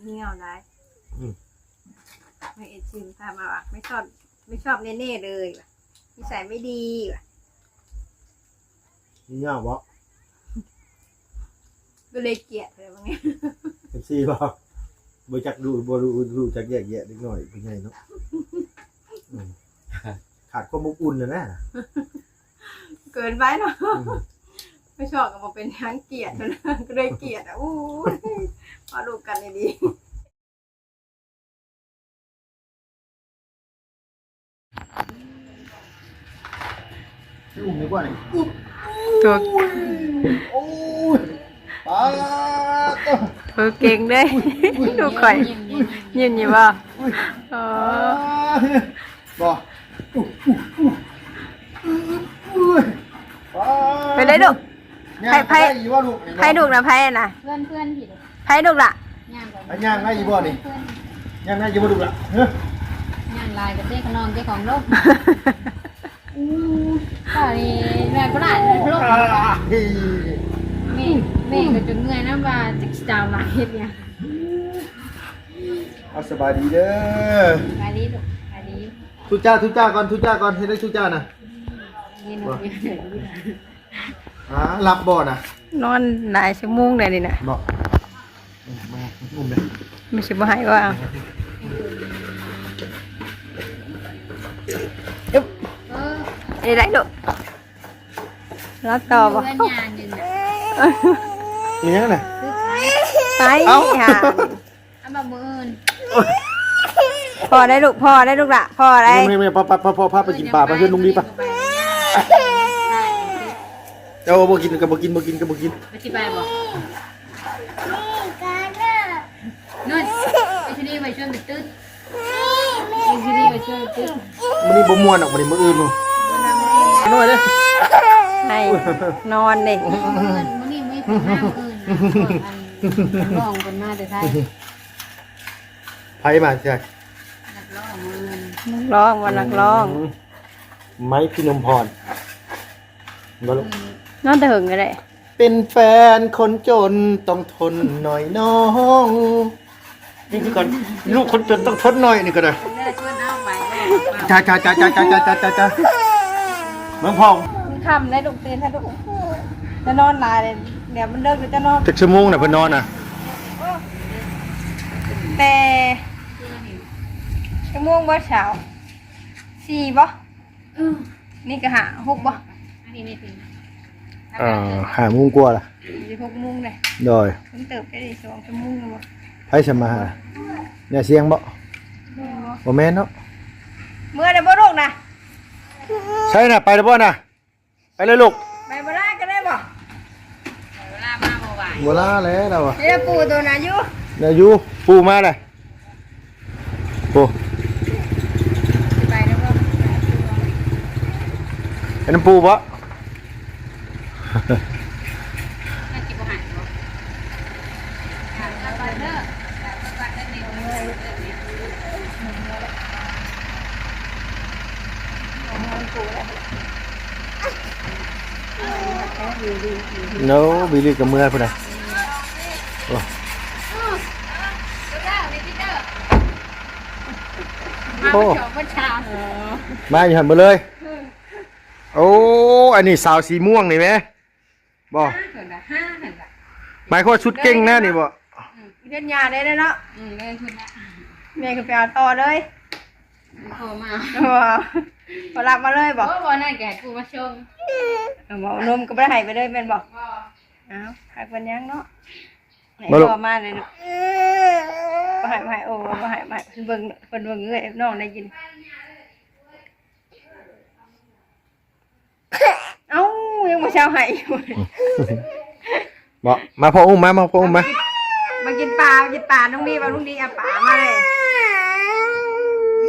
เหี่ยวได้ไม่เอ็ดชิมพามาว่ะไม่ชอบเน่ๆเลยว่ะนิสัยไม่ดีว่ะ นี่เงาบ่ ก็เลยเกลียดเลยบางอย่าง เป็นซี่บ่บ่จักดูบ่รู้จักแยกแยะนิดหน่อยเป็นไงเนาะขาดความอบอุ่นเลยนะ เกินไปเนาะไม่ชอบก็มาเป็นทั้งเกลียดนะก็เลยเกลียดอ่ะอู้มาดูกันดี อุ้มดีกว่านี่ ตัว โอ้ยป้าต้ม ตัวเก่งเด้ดูข่อยยิ้มบ่อ๋อ บ่ไปได้ลูก ไผอยู่ว่าลูก ไพ่ดุกนะไพ่น่ะ เพื่อนผิด ไพ่ดุกล่ะ ย่างก่อน ไผย่างได้อยู่บ่นี่ย่างได้อยู่บ่ลูกล่ะเฮ้ย ย่างลายกับเจ๊ขนองเจ๊ของโลกก็นี่แม่ก็ได้โลกแม่ก็จนเงยน้ำว่าจะดาวลายเฮ็ดเนี่ย เอาสบายดีเด้อ ไปดีลูกไปดี ทุจ้าก่อนเฮ็ดได้ทุจ้าน่ะ นี่หนูอยู่ไหน รับบ่น่ะ นอนหลายชั่วโมงเลยนี่นะ บ่มาอุ้มเลย ไม่ใช่บ่ให้ว่าเอาอึ๊บ เออ นี่ได้ลูกรับต่อบ่ เพื่อนยานอยู่น่ะ นี่ยังน่ะ คือใคร ไป เอ้า ค่ะ เอามามืออื่น พอได้ลูกพอได้ลูกละพอได้ ไม่พาไปกินปลาไปเพื่อนลุงดีป่ะเจ้าบ่กินก็บ่กิน ไปที่ไปบอกนู่นไปที่นี่ไปช่วยไปตื้นไปที่นี่ไปช่วยไปตื้น มื้อนี้บ่ม่วนหรอกมื้อนี้มื้ออื่นนู่นน้อยเด้อ ให้นอนเด็ก มื้อนี้ไม่เป็นหน้ามื้ออื่นร้องกันมาแต่ไทย ไผมาใช่ นักร้องมื้ออื่น นักร้องวันนักร้อง ไม้พี่นมพรบ่ลูก นอนแต่หึงก็ได้ เป็นแฟนคนจนต้องทนหน่อยน้อง นี่คือก่อนลูกคนจนต้องทนหน่อยนี่ก็ได้ เลิกชวนเอาไป จ้าเมืองพอง ทำได้ลูกตื่นถ้าลูกจะนอนลายเลยเดี๋ยวมันเลิกจะนอน จักชั่วโมงน่ะเพิ่นนอนน่ะ แต่ชั่วโมงบ่เช้า4บ่นี่ก็6บ่ อันนี้ไม่ถึง 5 โมงกว่าล่ะ 6 โมงเลย โดย เพิ่งเติบได้2 ชั่วโมงบ่ ไผสิมาหาเนี่ยเสียงบ่บ่แม่นเนาะ เมื่อได้บ่ลูกนะ ใช่น่ะไปแล้วบ่น่ะไปเลยลูก ไปบ่ได้ก็ได้บ่ เวลามาบ่ไหว บ่ลาแล้วเราอ่ะ เดี๋ยวปู่ตัวน่ะอยู่ เดี๋ยวอยู่ปู่มาเลยปู่ ไปแล้วบ่ เห็นปู่บ่ น่าสิบ่หายบ่ไปเด้อไปเด้อนี่ โน้บิลลี่กับเมื่อพุ่นน่ะโอ้ โอ้บ่ชา มาอยู่หั่นบ่เลย โอ้อันนี้สาวสีม่วงนี่แหมบ่ 5เห็นล่ะ5เห็นล่ะ หมายความว่าชุดเก่งนะนี่บ่ เฮ็ดยาได้เนาะ เลยคุณละ แม่ก็ไปเอาต่อเลย โทรมา บ่รับมาเลยบ่ บ่บ่นั่นแกกูมาชม บ่นมก็บ่ได้ให้ไปเลยแม่นบ่ บ่ อ้าวหักเพิ่นยังเนาะไหน บ่ลูก บ่มาเลยลูกบ่ให้โอ้บ่ให้เพิ่นเบิ่งเอ้ยน้องได้ยินเอ้ายังบ่เช้าให้อยู่ บ่มาพ่ออุ้มมาพ่ออุ้มมา มากินปลาลุงดีลุงดีเอาปลามาเลย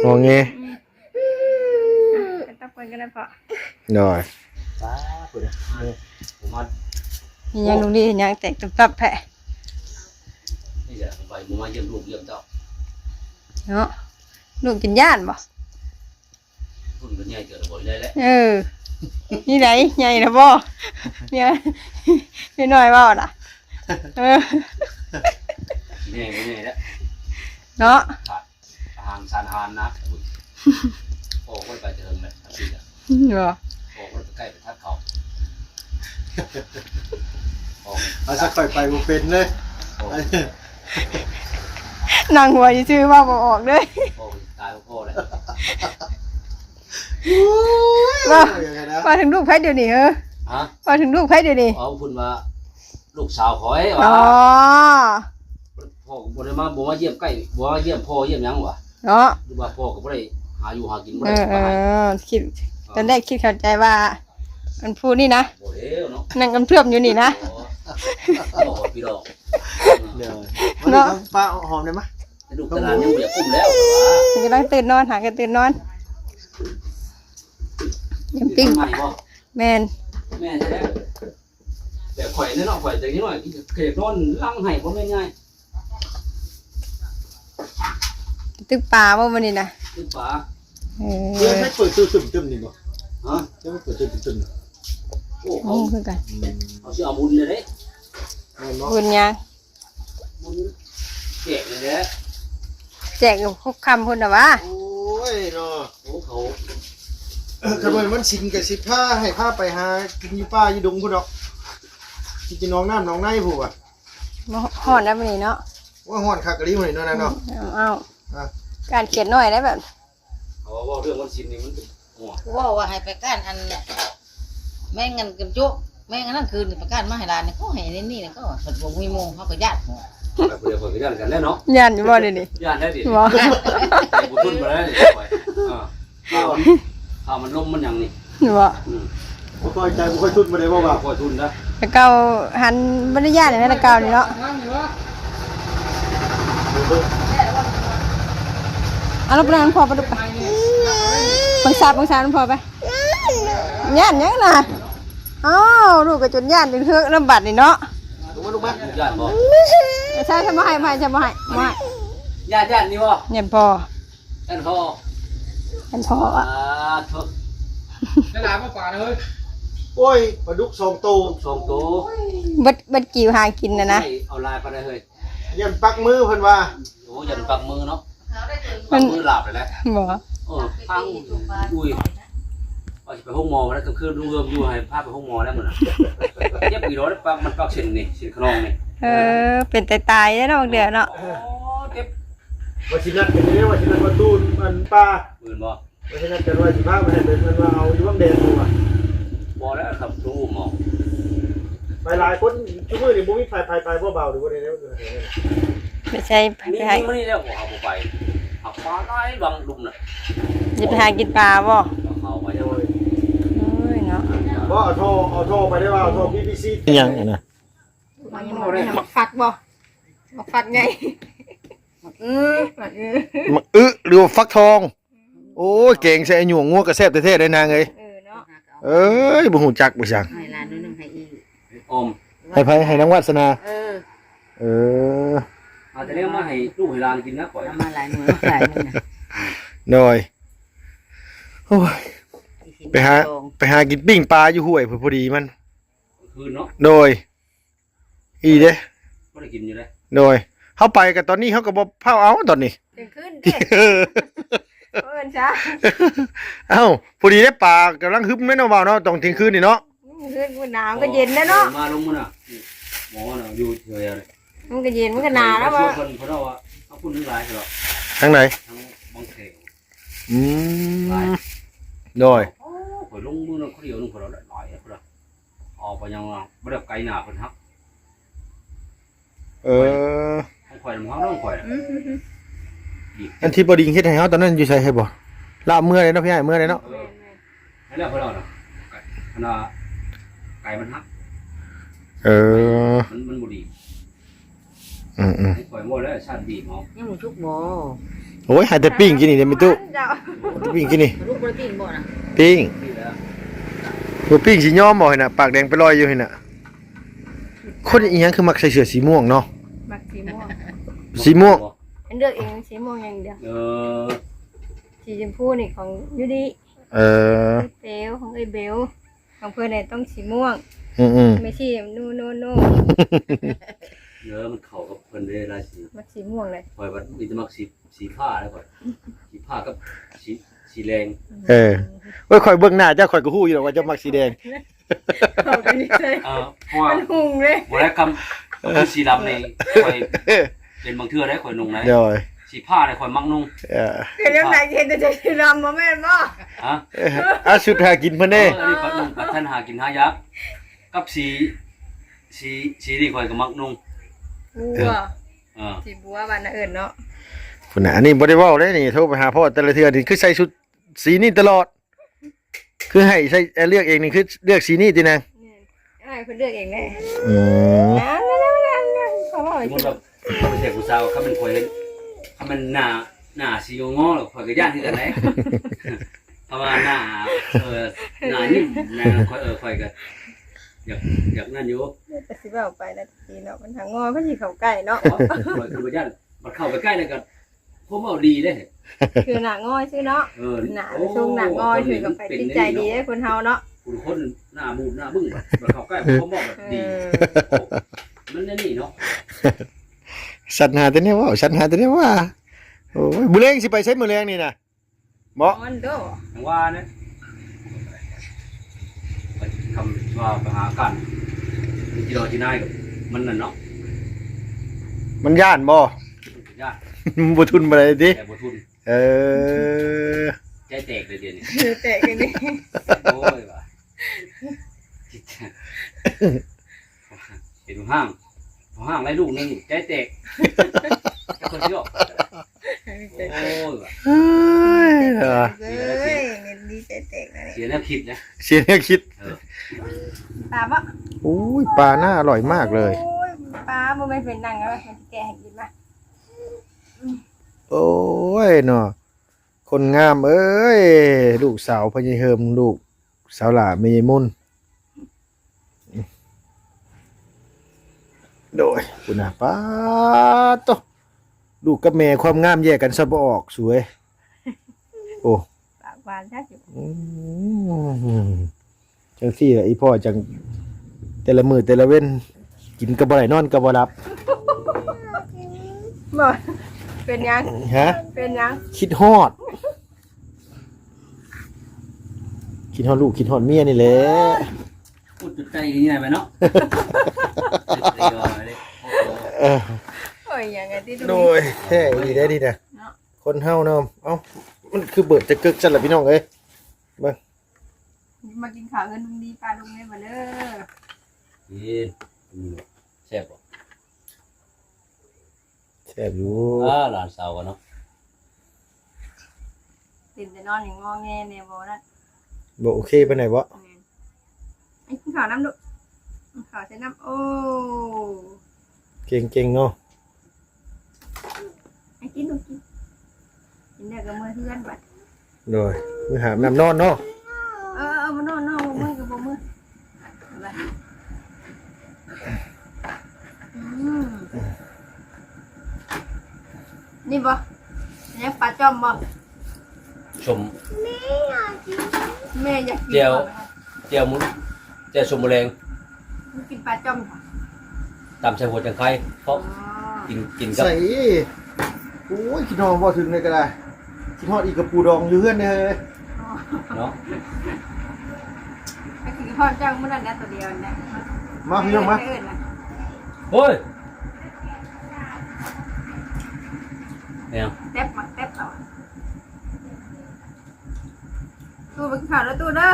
โอเค ตักเพิ่นก็ได้พอ หน่อย ยังลุงดียังแตกตับแผล นี่แหละไปมึงมาเยี่ยมลูกเยี่ยมเจ้า เนาะลูกกินย่านบ่ คุณเป็นใหญ่เกิดบ่ได้แล้ว นี่ไหนใหญ่นะบ่เนี่ยพี่น้อยว่าล่ะ แน่ไม่แน่แล้ว เนาะ ห่างซานฮานนะโอ้ก็ไปเจอเลยสิอ่ะ เหรอ โอ้ก็ใกล้ไปทัดเขาโอ้ เอาสักค่อยไปบ่เป็นเลย นั่งหัวชื่อว่าบ่ออกเลย โอ้ตายโอ้เลย มาถึงลูกไผเดี๋ยวนี้เออ ฮะ มาถึงลูกไผเดี๋ยวนี้ เอาคุณว่าลูกสาวขอย อ๋ ว่า อ พ่อบ่ได้มาบ่มาเยี่ยมใกล้บ่มาเยี่ยมพ่อเยี่ยมหยังวะ เนาะ หรือว่าพ่อก็บ่ได้หาอยู่หากินบ่ เอ ได้ อคิดตอนแรกคิดเข้าใจว่ามันพูดนี่นะ บ่เด้วเนาะ นั่งกันเพื่อมอยู่นี่นะ โอ้พี่ดอก เดี๋ยววันนี้ป้าหอมได้มั้ย ลูกตลาดยังบ่อยากกุ้มแล้วว่า กำลังตื่นนอนหากันตื่นนอนยังปิ้ง ใหม่บ่ แมน แม่ใช่แล้วแต่ข่อยเนาะข่อยแต่นี้หน่อยเขตนอนลังให้บ่แม่นง่าย ตึกปลาบ่วันนี้นะ คือป๋า เดี๋ยวให้เปิดตู้ตึมๆนี่บ่ ฮะ เดี๋ยวเปิดตู้ตึม โอ้ โอ้คือกัน เอาสิเอาบุญเลยเด้ ๆแม่นบ่ บุญยัง บุญแจกเลยเด้ แจกกับคุกคำพุ่นน่ะวะ โอ้ยเนาะ โอ้เขา กระบวนมันสิงกับสิผ้าให้ผ้าไปหากินอยู่ป่าอยู่ดงพุ่นดอกกินน้องน้ำน้องในผู้อ่ะ มาห่อนแล้ววันนี้เนาะ ว่าฮ้อนคักกะลิมื้อนี้เนาะนะเนาะ เอาการเขียนหน่อยได้แบบ เอาว่าเรื่องวันศิลป์นี่มันเป็นหัว ว่าว่าให้ไปก้านอันแม่งเงินกับโจ๊กแม่งอันนั้นคืนไปก้านมาให้ร้านนี่ก็ให้นี่นี่ก็สดบ่มีโมงเขาก็ญาติ แต่เพื่อนคนก็ย่านกันแล้วเนาะ ยันอยู่บ่เดี๋ยวนี้ ย่านได้ดิ บ่ แต่บุญมาแล้วนี่ข่อยข้าวมันล้มมันยังนี่ บ่ บ่ค่อยใจบ่ค่อยทุนบ่ได้บ่ว่า ข่อยทุนนะ แต่เก่าหันบ่ได้ย่านเลยแต่เก่านี่เนาะเอาลูกนั้นพอไปดูไปบังซาพอไปย่านยังน่ะอ้าวลูกก็จนย่านจนเฮือกน้ำบัดนี่เนาะ ลูกมา ย่านบ่ ใช่บ่ให้ใช่บ่ให้ ย่านนี่บ่ เนี่ยพอ ย่านพ่อ เป็นพออ่ะ ทุก ได้หลายมากกว่าเลย โอ้ยปลาดุก2ตัว สองตัว บัดกิ่วหากินนะ เอาลายไปได้เฮ้ย ยันปักมือเพิ่นว่า โอ้ยันปักมือเนาะปักมือหลับเลยแหละ บ่ พังอุ้ยว่าจะไปห้องหมอมาแล้วก็คือดูเริ่มอยู่ให้พาไปห้องหมอแล้วมันเย็บกี่ร้อยปักมันปักเส้นนี่เส้นขนองนี่ เป็นตายแล้วเนาะบางเดือนเนาะ โอ้เจ็บ ว่าสินัดกันนี่ว่าสินัดว่าตูนมันปลา ปืนบ่ ว่าสินัดกันว่าสิพาไปให้เพิ่นว่าเอาอยู่บางแดนดูอ่ะ บ่แล้วครับดูหมอ ไปหลายคนชุมื้อนี่บ่มีไฟไปบ่เบาหรือบ่ได้แล้ว ไม่ใช่ไป นี่ หา มันนี่แล้วเอาไปเอาปลาได้บางดุมน่ะ จะไปหากินปลาบ่ เอาไปยังไง เอ้ยเนาะ บ่เอาโทรไปได้ว่าเอาโทร BBC ยังนะ มักฝักบ่มักฝักไง มักหรือว่าฟักทอง โอ้ยเก่งใส่หยวงงัวกระแซบแท้ๆได้นางเอ้ย เนาะ เอ้ยบ่ฮู้จักบ่ซัง ให้ร้านนู้นนึงให้อีก อม ให้ไผให้นางวาสนา เออ อาจจะเรียกมาให้ลูกให้หลานกินนะก่อน เอามาหลายหน่วยหลายนึงนะ หน่อยโอ้ยไปหากินปิ้งปลาอยู่ห้วยพอดีมัน คืนเนาะ โดยอีเด้ ไม่ได้กินอยู่เลย โดยเฮาไปกันตอนนี้เฮาก็บ่เผาเอาตอนนี้ เดินขึ้นดิเอิ้นจ้า เอ้าพอดีได้ปลากำลังฮึบแม่นเบาเนาะต้องเที่ยงคืนนี่เนาะ ขึ้นมันหนาวก็เย็นนะเนาะ มาลงมันอ่ะหมอน่ะอยู่เฉยเลย มันก็เย็นมันก็หนาวแล้ว ว่า ว่า คนเขาว่าเอาคุณทั้งหลายเหรอ ทางไหน ทั้งบางเขง อืมโดย โอ้ข่อยลงมือนึงคนเดียวนึงคนเราได้หน่อยคนละออกไปยังไม่ได้ไกลหนาคนฮัก เออ ให้ข่อยมันฮักน้องข่อย อันที่บ่ดีเฮ็ดให้เฮาตอนนั้นอยู่ไสให้บ่ลาเมื่อเลยเนาะพี่ใหญ่เมื่อเลยเนาะ ให้แล้วคนเราเนาะขนาดไก่มันฮัก เออ มันบุรี อืม ให้ข่อยหมดแล้วชาติบีบเอา ยังหมูชุกบ่ โอ้ยหาแต่ปิ้งกินนี่เด้มิตุปิ้งกินนี่ ลูกบ่ได้กินบ่นะ ปิ้ง นี่แหละ บ่ปิ้งสิยอมบ่ให้น่ะปากแดงไปลอยอยู่ให้น่ะคนอีหยังคือมักใส่เสื้อสีม่วงเนาะ มักสีม่วง สีม่วง อันเลือกเองสีม่วงอย่างเดียว สีชมพูนี่ของยูดิ เออ เบลของไอ้เบลของเพื่อนเนี่ยต้องสีม่วง อืม ไม่ใช่นู เนื้อมันเข้ากับเพิ่นได้หลายสี มักสีม่วงเลย ข่อยว่ามีแต่มักสีผ้าแล้วก่อนสีผ้ากับสีแดง เออเว้ยข่อยเบิ่งหน้าเจ้าข่อยก็ฮู้อยู่หรอกว่าเจ้ามักสีแดง เขาไปเลย เพราะว่า มันหุงเลย บ่ได้คำคือสีดำนี่ข่อยเป็นบางเทื่อได้ข่อยนุ่งได้ เดี๋ยว สีผ้านี่ข่อยมักนุ่ง คือเรื่องไหนเห็นแต่ใจรำมาแม่นบ่ ฮะ อาชุดหากินเพิ่นเด้ อันนี้ปัดนุ่งปัดท่านหากินหายักกับสีนี่ข่อยก็มักนุ่ง บัว À. สีบัวบ้านน่ะเอิ้นเนาะ พุ่นน่ะอันนี้บ่ได้เว้าได้นี่โทรไปหาพ่อแต่ละเทื่อนี่คือใส่ชุดสีนี้ตลอด คือให้ใส่เลือกเองนี่คือเลือกสีนี้ตินาง อ้ายเพิ่นเลือกเองแน่ อืม เขาบอก สมมุติว่าเขาไปเสกผู้สาวเขาเป็นข่อยเห็นเขามันหน้าสีงอๆแล้วข่อยก็ย่านคือกันแหละเพราะว่าหน้านิ่มหน้าข่อยก็อยากนั่นอยู่ แต่สิเว้าไปนะทีเนาะมันหางอเพิ่นสิเข้าใกล้เนาะ ข่อยคือบ่ย่านมันเข้าไปใกล้แล้วก็ผมเอาดีเด้ คือหน้างอยซื่อเนาะหน้าช่วงหน้างอยคือกับไปจิตใจดีเด้คนเฮาเนาะ คุณคนหน้าบูดหน้าบึ้งมันเข้าใกล้ผมบอกแบบดีมันนี่เนาะ สัตว์หาแต่เนี่ยว่าสัตว์หาแต่เนี่ยว่าโอ้ยมื้อแลงสิไปใช้มื้อแลงนี่น่ะบ่ มันโด อย่างว่านะคำว่าไปหากันที่เราที่นายกับมันนั่นเนาะ มันย่านบ่ ยาก บ่ทุนบ่ได้ติ แต่บ่ทุน เออ ใจแตกเลยเดี๋ยวนี้ แตกกันนี่ โอ้ยว่ะเห็นห้างไรลูกนึงใจแตกคนเยอะโอ้ยว่ะ เฮ้ยเหรอ เฮ้ยเงินดีใจแตกนะ เสียแนวคิดนะ เสียเนี่ยคิด ตาบ่ โอ้ยปลาหน้าอร่อยมากเลย โอ้ยปลาบ่แม่นเป็นนั่งแล้วมันสิแกะให้กินมา โอ้ยเนาะคนงามเอ้ยลูกสาวพญเฮิมลูกสาวหล่าเมยมุนโดยคุณน่ะป้าโตลูกกับแม่ความงามแยกกันซะบ่ออกสวยโอ้ ปากหวานชัดอยู่ จังซี่แหละอีพ่อจังแต่ละมื้อแต่ละเว้นกินก็บ่ได้นอนก็บ่หลับ บ่เป็นยัง ฮะ เป็นยัง คิดฮอดลูกคิดฮอดเมียนี่แหละ พูดจุดใจยังไงไปเนาะ เออ โอ้ยยังไงที่ดู โดยแท้ดีได้ดีนะคนเฮาเนาะเอ้ามันคือเบิดจะกึกจังล่ะพี่น้องเอ้ยเบิ่ง มากินข้าวเงินลุงดีปลาลุงเนี่ยมาเด้อ นี่แซ่บบ่ แซ่บอยู่ หลานสาวกันเนาะ ตื่นแต่นอนอย่างงอแงเนี่ยบ่นั่น บ่โอเคปานไหนบ่ ไอ้กินข้าวน้ำดุข้าวใส่น้ำโอ้ เก่งๆเนาะ ไอ้กินดูกินได้ก็มือเพื่อนบัด โดยมื้อหามน้ำนอนเนาะ มานอนมือกับมือบัดนี่บ่เนี่ยปลาจอมบ่ ชม แม่อยากกิน เจียวมุ้นเจียวชมแมลง กินปลาจอมค่ะ ตำใส่หัวจังไคเพราะกินกับ ใส่โอ้ยคิดฮอดบ่ถึงเลยก็ได้คิดฮอดอีกกระปูดองอยู่เฮือนเด้อ เนาะ ไอ้กินทอดจ้างมื้อนั้นนะตัวเดียวนะ มาพี่น้องมา โอ้ยเนี่ย เต็บมักเต็บเอาตู้ไปกินข้าวแล้วตู้เด้อ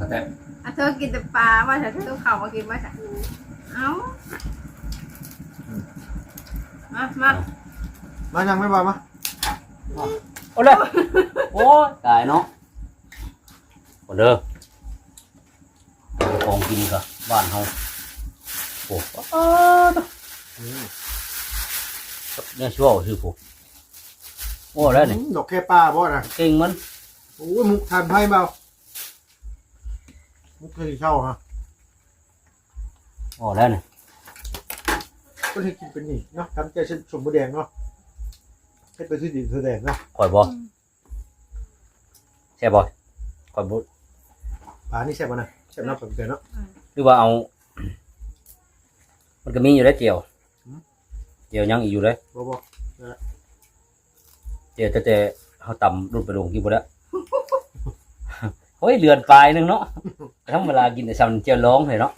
แต่ เธอกินแต่ปลาว่าเธอตู้ข้าวมากินว่าจ้ะเอามา ยังไม่มามา โอ้เลยโอ้ยตายเนาะคนเด้อของกินกับบ้านเฮาโอ้เนี่ยชั่วชื่อผมโอ้แล้วนี่ ดอกแค่ปลาบ่น่ะ เก่งมัน โอ้ยมุกทานไพ่เปล่ามุกเคยเช่าฮะ โอ้แล้วนี่ ก็ให้กินเป็นนี่เนาะทำใจเช่นสมบูรณ์แดงเนาะให้เป็นที่ดินแสดงนะ ข่อยบ่แซ่บบ่ข่อยบ่ ปลานี่แซ่บป่ะนะ แซ่บนับผมเกินเนาะ หรือว่าเอา มันก็มีอยู่แล้วเจียวเจียวยังอีกอยู่เลย บ่ เจียวแต่เขาตำรุ่นไปลงกี่บ่แล้ว เฮ้ยเดือนปลายนึงเนาะทั้งเวลากินแต่ซ้ำเจียวร้องเลยเนาะ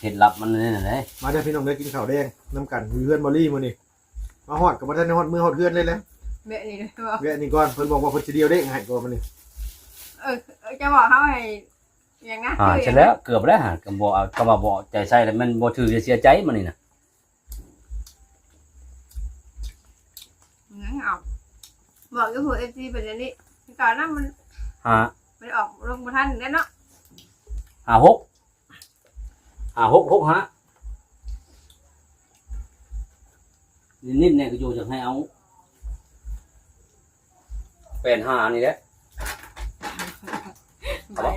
เห็ดลับมันนี่น่ะเลย มาเด้อพี่น้องได้กินข้าวแดงน้ำกันมีเพื่อนบอลลี่มื้อนี้มาฮอดกับบ่ทันได้ฮอดมื้อฮอดเพื่อนเลยแหละ แม่นี่เลยบอก แวะนี่ก่อนเพิ่นบอกว่าเพิ่นสิเดียวเด้งให้ก่อนมื้อนี้ จะบอกเขาให้อย่างนั้น เสร็จแล้วเกือบแล้วฮะก็บ่เอาก็ว่าบ่ใจใส่แล้วมันบ่ถือจะเสียใจมันนี่น่ะ งั้นเอาบอกกับผู้เอฟซีประเด็นนี้ก่อนนั้นมัน หา ไปออกโรงพยาบาลแน่เนาะ หาหกฮะนิ่มๆเนี่ยก็อยู่จะให้เอาเป็นหานี่แหละ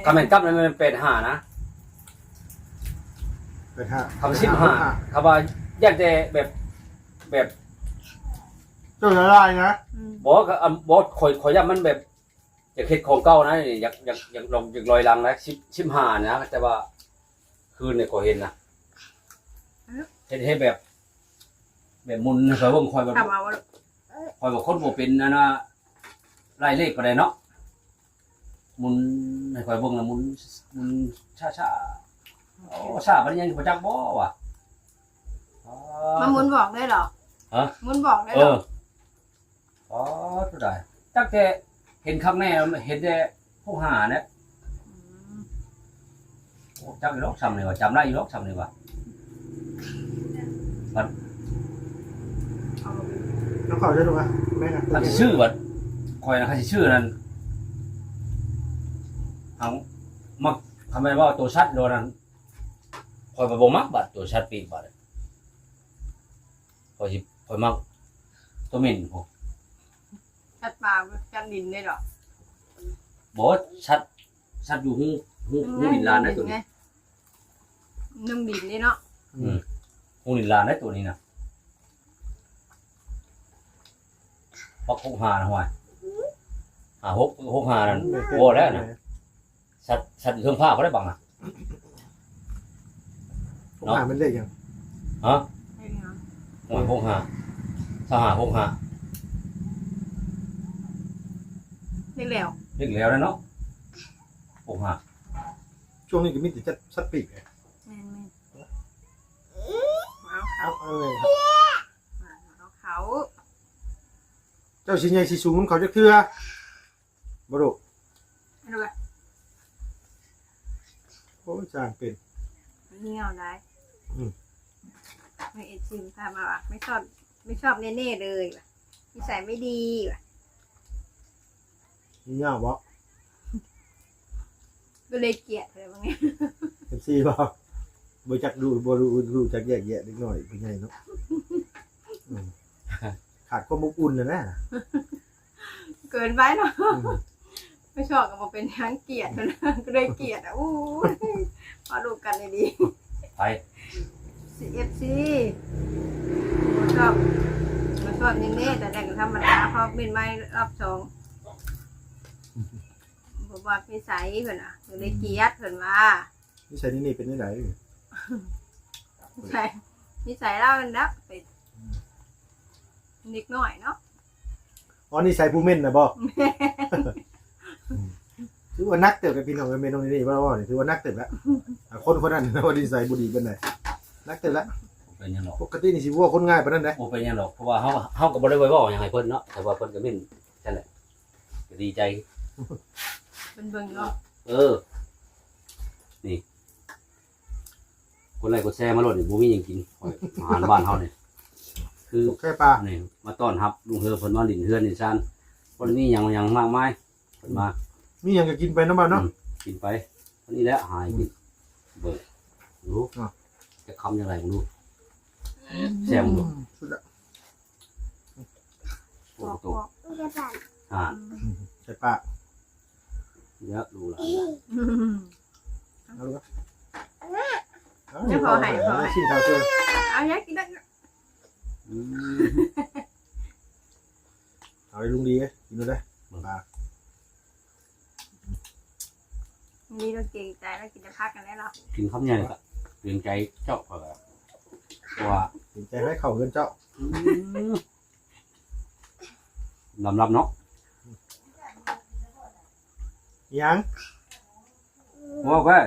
คำแม่นกับนั้นมันเป็นหานะ ไปห้า คำชิมหาคำว่าอยากแต่แบบ เจ้าจะได้นะ บอกบอกคอยย้ำมันแบบอยากเฮ็ดของเก่านะอยากลองอยากลอยลังนะชิมหานะแต่ว่าคืนเนี่ยก็เห็นนะเฮ็ดแบบมุนคอยเบิ่งคอยแบบ ทำเอา คอยบอกคนบ่เป็นนะไล่เลขก็ได้เนาะมุนให้คอยเบิ่งนะมุนช้าๆโอ้ช้ามันยังบ่จักบ่ว่ะ มามุนบอกได้หรอ ฮะ มุนบอกได้ เอ หรอ ออ๋อตัวใดจักแต่เห็นข้างแน่เห็นแต่ผู้หาเนี่ยโอ้จักอยู่หรอกซ้ำนี่ว่าจำได้อยู่หรอกซ้ำนี่ว่า น้องข้าวใช่ถูกป่ะแม่ครับ ถ้าสิชื่อว่าคอยนะถ้าสิชื่อนั้นเอามักทำไมว่าตัวชัดโดนนั้นคอยบ่มักบัดตัวชัดปีกบัดคอยมักตัวเหม็นพวก จัดปลาจัดดินได้หรอ บ่ชัดอยู่หูดินลานได้ตัวนี้ นึ่งดินนี่เนาะ หูดินลานได้ตัวนี้นะพัก65นะห่วย65นั่นโอ้แล้วนะชัดอยู่เทิงผ้าเขาได้บังอ่ะ ผมอ่านมันเลขยัง ฮะห่วย65ถ้า65 เรียกแล้ว เรียกแล้วนะเนาะ65 ช่วงนี้ก็มีแต่จะสัตว์ปีกไง เอา เอาเลย เขา เจ้าชิใหญ่ชิสูงน้ำเขาจะเทื่อบ่รู้ ดูแบบ โอ้จางเป็น เงี้ยวได้ไม่เอ็ดชิมทำมาว่ะไม่ชอบเน่ๆเลยว่ะนิสัยไม่ดีว่ะ นี่ยาวบ่ ก็เลยเกลียดเลยบางที เป็นซีบ่บ่จักดูบ่รู้จักแยกแยะนิดหน่อยเป็นไงเนาะขาดความอบอุ่นนะ เกินไปเนาะไม่ชอบก็มาเป็นทั้งเกลียดนะก็เลยเกลียดอ่ะอู้พอดูกันเลยดี ไป CFC ชอบเน่ๆแต่แต่ก็ธรรมดาพอบินไม่รอบสองบอกว่านิสัยเพิ่นอ่ะก็เลยเกลียดเพิ่นว่า นี่ใช่นี่เป็นนี่ไหน นิสัยเราเป็นนักเป็นนิดหน่อยเนาะ อ๋อนี่ใส่ผู้เม่นนะบ่ถือว่านักเติบกับพี่น้องกับเมนูนี่บ่ว่านี่ถือว่านักเติบแล้วคนนั้นว่าดีใส่บ่ดีเป็นไดนักเติบแล้ว เป็นยังหรอก ปกตินี่สิว่าคนง่ายปานนั้นเด้ โอ้เป็นยังหรอกเพราะว่าเฮาก็บ่ได้ไว้บอกหยังให้เพิ่นเนาะแต่ว่าเพิ่นก็แม่นนั่นแหละก็ดีใจ เป็นเบิ่งเนาะ นี่คนไลค์กดแชร์มาโลดนี่บ่มีหยังกินอาหารบ้านเฮานี่คือ แค่ปลา นี่มาต้อนรับลุงเฮือเพิ่นมาดินเฮือนนี่ซ่านคนนี้หยังมากมายเพิ่นมา มีหยังก็กินไปเนาะบ้านเนาะ กินไปอันนี้แหละหายกินเบิดรู้จะคำยังไงมึงรู้แซ่บมึงรู้ สุดละ โอ้โหอ่า ใช่ปลา เยอะดูละ เอาลูก ไม่พอให้พอให้ ชิมข้าวเจอ เอาอยากกินได้ เอาให้ลุงดีกินดูได้ปลา ใจแล้วกินจะพักกันได้หรอ กินข้าวใหญ่ก็เกรงใจเจ้าก็ว่า เห็นใจให้เข้าเฮือนเจ้า ลำเนาะ ยัง ว่าก็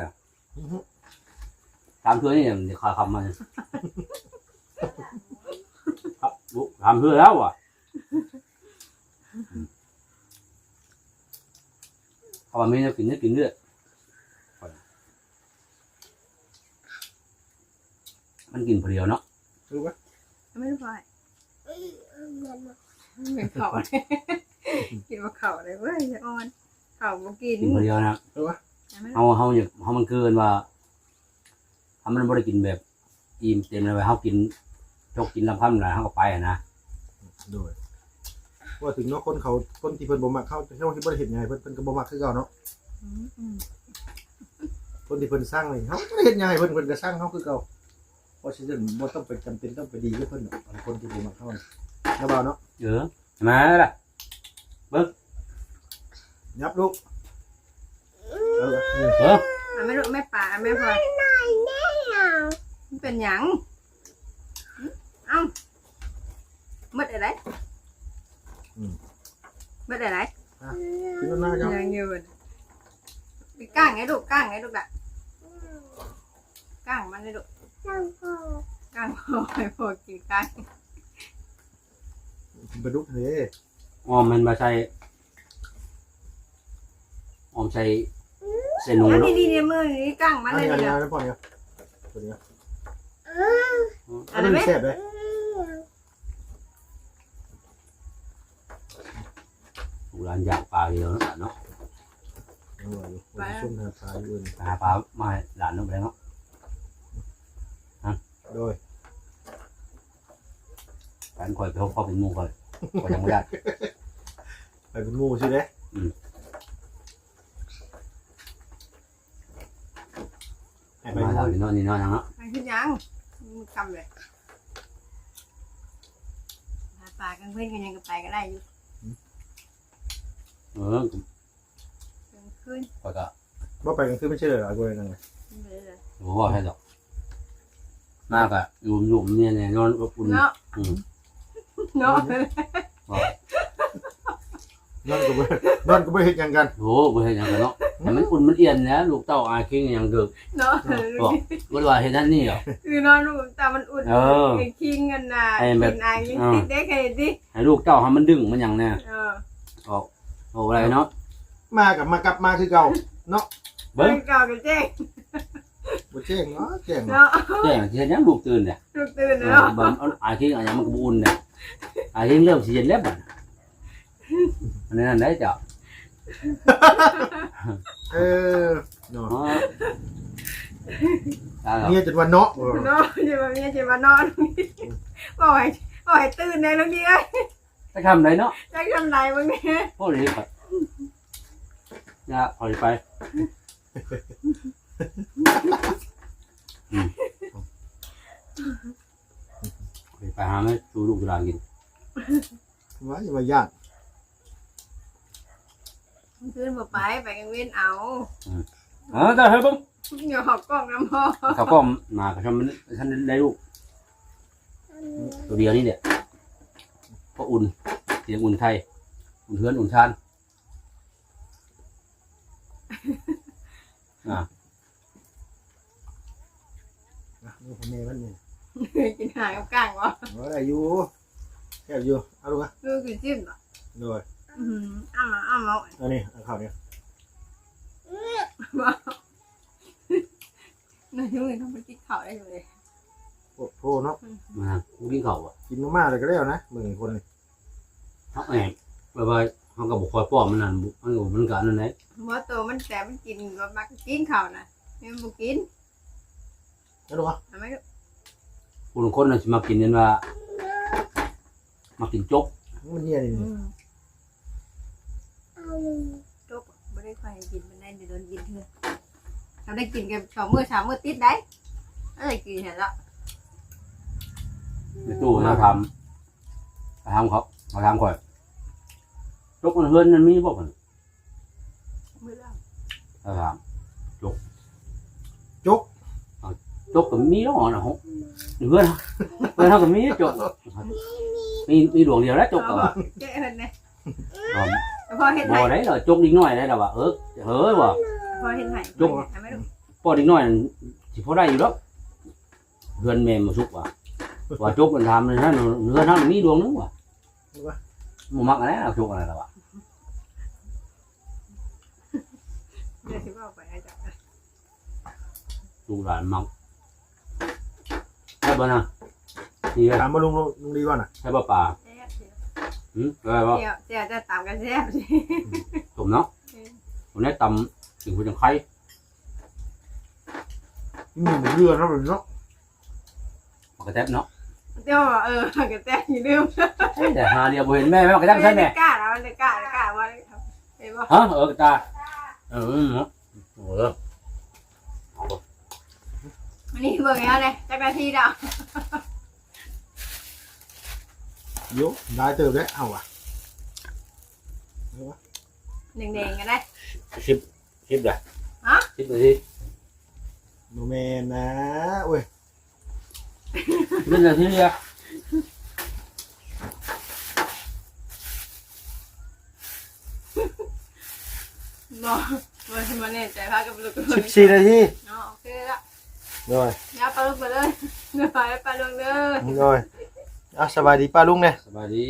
ตามเพื่อนนี่เดี๋ยวขาคำมาทำเพื่อแล้วอ่ะเขาว่าไม่ได้กินเลือดมันกินเพลียวเนาะ รู้ปะ ไม่รู้ไปเป็นเขาเลยกินว่าเขาเลยเว้ยจะอ่อนเขาบ่กิน กินเพลียวนะ รู้ปะ เขาอย่างเขามันเกินว่าถ้ามันไม่ได้กินแบบอิ่มเต็มเลยเขากินยกกินลำพังอะไรเขาก็ไปนะ โดยว่าถึงเนาะคนที่เพิ่นบ่มักเข้าที่บ่ได้เห็นไงเพิ่นก็บ่มักคือเก่าเนาะคนที่เพิ่นสร้างเลยเฮาบ่ได้เฮ็ดหยังให้เพิ่นก็สร้างเฮาคือเก่าเพราะฉะนั้นบ่ต้องไปจำเป็นต้องไปดีกับเพิ่นหรอกคนที่บ่มักเฮาแล้วบ่าวเนาะ มาล่ะ ยับลูกนี่ ไม่รู้ไม่ป่าไม่พอมันเป็นหยังเอ้ามืดอะไรมืดอะไร กินแล้วหน้าเจ้า ยังอยู่ไปก้างไงลูกก้างไงลูกอะก้างมันเลยลูกก้างพอไปพอกินก้าง ไปลูกเด้ ออมมันมาใส่ออมใส่เส้นหนู แล้ว เนาะ ดีๆมือนี้ก้างมัน อัน เลย นี้ เดี๋ยว แล้วพอเนี่ยตัวนี้ อันนั้นไหม แซ่บเลย ลูกหลานอยากปลาเดียวเนาะ อร่อยวันชุ่มหาปลาอยู่อื่น หาปลามาให้หลานน้องไปเนาะ โดย แฟนคอยไปเขาเป็นหมูคอยก็ยังไม่ได้ ไปเป็นหมูใช่ไหมไป มาทำนี่นอนนี่นอนยังเนาะ ไปขึ้นยังมึงกำเลยปลากันเพื่อนกันยังกับไปก็ได้อยู่ ขึ้น คอยก็ ว่าไปกันคือไม่ใช่เลยหรอกูเลยนั่งไง ผมบอกให้ดอกมากอะอยู่เนี่ยนอนอบอุ่น เนาะเนาะ นั่นก็ไม่เห็นยังกัน โอ้บ่เห็นอย่างกันเนาะแต่มันอุ่นมันเอียนนะลูกเต้าอาคิงอย่างเดิม เนาะ บอกว่าเห็นนั่นนี่เหรอ คือนอนรูตามันอุ่นคิงกันนะกินไอยังติดได้แค่ดิ ให้ลูกเต้าให้มันดึงมันอย่างแน่ เออ โอ้อะไรเนาะ มากลับมาคือเก่าเนาะ เบิ้ง เก่ากันเจ๊ บ่เจ๊งเนาะเจ๊ง เนาะ แจ้งที่ยังลูกตื่นเนี่ย ลูกตื่นเนาะ บางอาคิงอะไรมันก็บุญเนี่ยอาคิงเริ่มสิเย็นแล้วบ่อันนั้นได้จ้ะ เออเนาะ อ๋อ เนี่ยจนวันเนาะ เนาะจะมาเมียจะมานอนบ่อยตื่นในแล้วนี่ ไปทำไรเนาะ จะทำไรมึงเนี่ย พวกนี้ครับอย่าปล่อยไปไปหาไหมดูลูกดูหลานกิน ว่าอย่ามาญาติ ขึ้นบ่ไปกันเว้นเอา แต่เฮ้ยบึ้ง อย่าหอกกล้องน้ำพ่อ เขาก็มาเขาทำฉันได้ลูกตัวเดียวนี่เนี่ยก็อุ่นเสียงอุ่นไทยอุ่นเฮือนอุ่นชานอ่า นี่พ่อแม่มันนี่ กินหางกับก้างวะ ว่าอะไรอยู่แค่อยู่เอาลูกอ่ะ ลูกกินจิ้มเหรอ โดย อ้าวอ้าว อันนี้เอาข้าวเนี่ย นายยุ่งต้องไปกินข้าวได้เลย โทเนาะ มากูกินเขาอ่ะ กินมาเลยก็ได้นะมึงคนนี่ เขาแอบแบบว่าเขาก็บอกคอยป้อมมันนั่นมันกันนั่นแหละ ว่าตัวมันแต่มันกินก็มักกินข้าวนะมันบุกิน แล้วลูกอ่ะ ทำไม คนคนน่ะจะมากินยันว่ามากินจก มันเหี้ยนี่ จบไม่ได้ใครกินมันได้เดี๋ยวโดนกินเถอะเราได้กินกัน2 มื้อ 3 มื้อติดได้อะไรกินเห็นแล้ว ในตู้เขาทำก่อนจกมันเฮือนมันมีบ่มัน มื้อแล้ว เขาทำจก จกก็มีแล้วนะฮะเพื่อนเท่ากับมีจกมีดวงเดียวแล้วจกก็ว่า แกะเห็นไหม อ๋อ พอเห็นไห บ่ ม ได้เหรอจกนิดหน่อยได้แล้วว่าเฮ้ยว่ะ พอเห็นไหม จุก พอนิดหน่อยสิพอได้อยู่แล้วเพื่อนแม่มาสุกว่าจกมันทำเลยนะเนื้อทั้งมีดวงนึงว่ะบ่มักอะไรจกอะไรล่ะว่ะ เดี๋ยวสิบอกไปให้จับ ลูกหลานมักได้บ่นะนี่ไง ถามมาลุงดีก่อนน่ะ ใช่ป่ะป่าได้ป่ะ เดี๋ยวจะตามกันแซ่บสิ ถูกเนาะผมได้ตำถึงคุณจังไข่ มีหมูเรือเนาะเนาะ กระแทบเนาะ เดี๋ยวกันแซ่บอย่าลืม แต่หาเดียวบ่เห็นแม่แม่กระแทบใช่แม่ กล้าแล้วมันกล้ว่าเห็นป่ะ ฮะกระตาเนาะ นี่เบิ่งแล้วเลยจักนาทีเดียว โยได้เติมแล้วเอาว่ะ แดงๆกันได้ 10เด้อ ฮะ 10นาที โนแมนนะเว้ย 10นาทีเดียว บ่มาเนี่ยใจพากับลูก 14นาที เนาะโอเคแล้ว โดย อย่าปลาลูกไปเลยเดี๋ยวไปปลาลูกเด้อ โดยสบายดีป้าลุงเนี่ย สบายดี